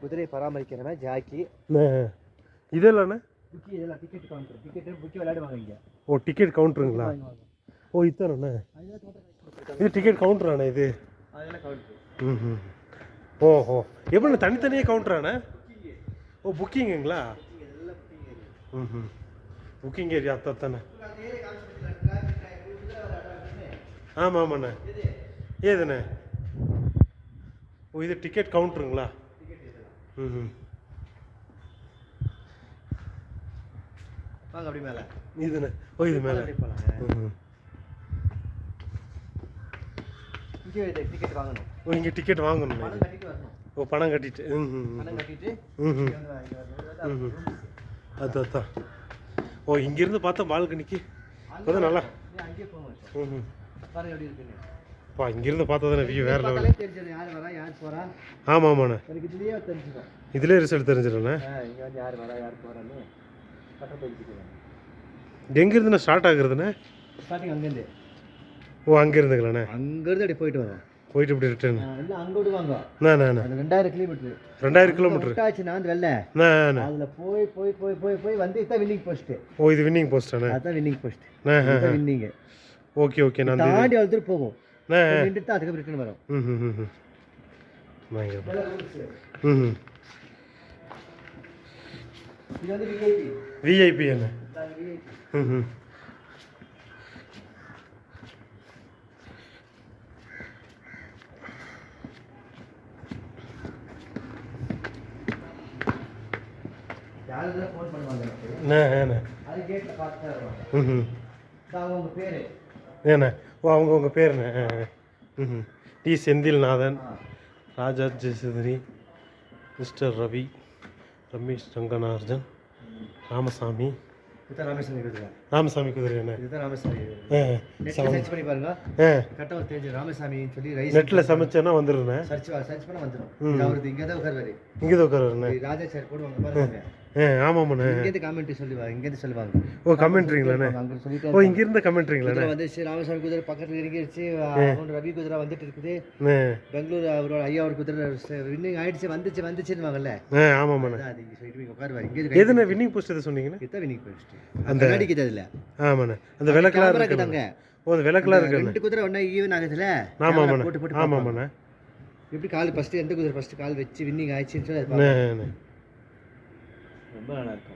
குதிரை பராமரிக்கிறவன் ஜாக்கி. இதெல்லாம் புக்கி, இதெல்லாம் டிக்கெட் கவுண்டர். டிக்கெட்டு புக்கி விளையாடுவாங்க இங்கே. ஓ டிக்கெட் கவுண்டருங்களா? ஓ இதுதானே இது டிக்கெட் கவுண்டராண்ணே இது? அதெல்லாம் கவுண்டர். ம். ஓஹோ எப்படி தனித்தனியாக கவுண்டராண்ணே? ஓ புக்கிங்குங்களா? ம். புக்கிங் ஏரியா தானே? ஆமாம் ஆமாண்ணே. ஏதுண்ணே? ஓ இது டிக்கெட் கவுண்டருங்களா? ம். வாங்க அப்படி மேலே. இதுண்ணே. ஓ இது மேலே. இங்கே டிக்கெட் வாங்கணும். ஓ இங்கே டிக்கெட் வாங்கணும். பணம் கட்டிட்டு வரணும். ஓ பணம் கட்டிட்டு. பணம் கட்டிட்டு அதான். ஓ இங்கேருந்து பார்த்தா பால்கனிக்கு அதான் நல்லா. அங்கேயே போவோம். பாருங்க எப்படி இருக்குன்னு. பா இங்கேருந்து பார்த்தா தானே வியூ வேறு லெவல். தெரிஞ்சது யார் வரா யார் போகிறா. ஆமாம் ஆமாண்ணே. எனக்கு இதுலேயே தெரிஞ்சுக்கோ. இதிலே ரிசல்ட் தெரிஞ்சிடண்ணே. இங்கே வந்து யார் வரா யார் போகிறான்னு கரெக்டாக தெரிஞ்சுக்கிறேன். எங்கேருந்துண்ணே ஸ்டார்ட் ஆகுறதுண்ணே? ஸ்டார்டிங் அங்கேருந்து. ஓ அங்கேருந்துங்களாண்ணே? அங்கேருந்து அப்படி போயிட்டு வரோம். போயிட்டு இப்படி ரிட்டர்ன். இல்லை அங்கே விடுவாங்க. அது 2000 கிலோமீட்டர். 2000 கிலோமீட்டர் ஆச்சு. நான் வெளில அதில் போய் வந்து இதான் வின்னிங் போஸ்ட்டு. ஓ இது வின்னிங் போஸ்ட்டாண்ணே? அதுதான் வின்னிங் போஸ்ட். வின்னிங். ஓகே நான் தாண்டி வந்துட்டு போவோம். நின்றுட்டு அதுக்கப்புறம் ரிட்டர்ன் வரும். இது வந்து விஐபி என்ன? யாரும் ஃபோன் பண்ணுவாங்க. அது கேட்டில் பார்த்து தான் வருவாங்க. அவங்க பேர் ஏண்ணே? ஓ அவங்க பேருண்ணே? டி செந்தில்நாதன், ராஜா ஜெயசுதரி, மிஸ்டர் ரவி, ரமேஷ் ரங்கநாதன், ராமசாமி. இதுதான் ராமசாமி குதிரை. ராமசாமி குதிரை என்ன? இதுதான் ராமசாமி. சர்ச் பண்ணி பாருங்க. கரெக்டாக தெரிஞ்சு ராமசாமின்னு சொல்லி ரைஸ் நெட்டில் சமைச்சேன்னா வந்துடுறேன். சர்ச் பண்ண வந்துடும். அவருக்கு இங்கே தான் உட்காருவாரு. இங்கே தான் உட்காருவாருண்ணே. ராஜா சார் போடுவாங்க பாருங்க. ஆமாம்ண்ணே. இங்கேருந்து கமெண்ட்ரி சொல்லுவாங்க. ஓ கமெண்ட்ரிங்களாண்ணே? அங்கே சொல்லிட்டு. ஓ இங்கிருந்து கமெண்ட்ரிங்களாண்ணே? வந்துச்சு ராமசாமி குதிரை பக்கத்தில் இறங்கிடுச்சு. ரவி குதிரை வந்துட்டு இருக்குது. பெங்களூர் அவரோட ஐயாவோட குதிரை வின்னிங் ஆயிடுச்சு. வந்துச்சுன்னு வாங்கல்ல. ஆமாம்ண்ணே. அது இங்கே சொல்லிட்டு உட்காருவாரு. இங்கே எதுண்ணே வின்னிங் போஸ்ட் எதை சொன்னீங்கண்ணே? இதுதான் வின்னிங் போஸ்ட். அந்த அடிக்குது அதில். ஆமாண்ணே. அந்த விளக்கெல்லாம் இருக்குதாங்க. ஓ அந்த விளக்கெல்லாம் இருக்கு. 2 குதிரை ஒன்றா ஈவன் ஆகுதுல்ல. ஆமாம்ண்ணே. எப்படி கால் ஃபஸ்ட்டு எந்த குதிரை ஃபஸ்ட்டு கால் வச்சு வின்னிங் ஆயிடுச்சுன்னு சொல்லி ரொம்ப நல்லா இருக்கும்.